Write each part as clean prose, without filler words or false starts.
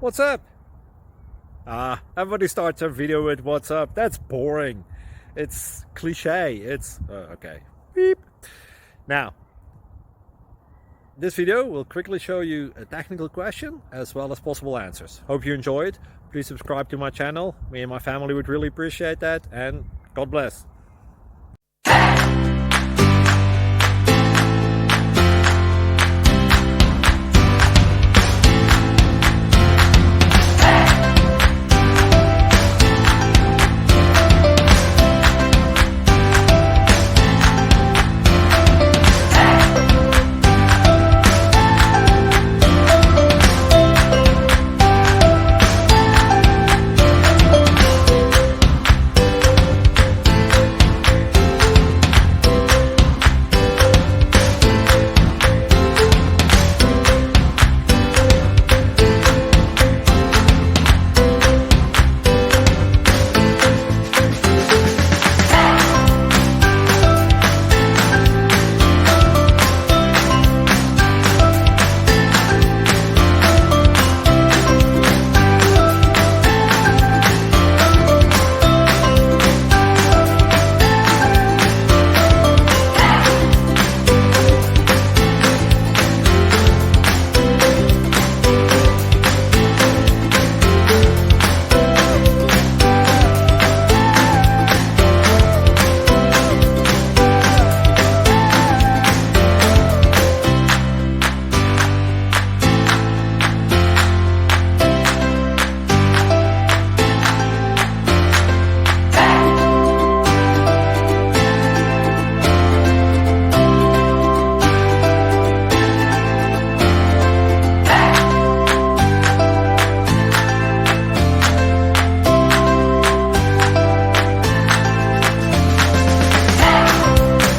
What's up? Everybody starts their video with what's up. That's boring. It's cliche. It's okay. Beep. Now, this video will quickly show you a technical question as well as possible answers. Hope you enjoyed. Please subscribe to my channel. Me and my family would really appreciate that, and God bless.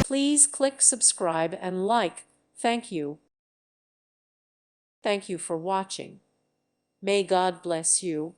Please click subscribe and like. Thank you. Thank you for watching. May God bless you.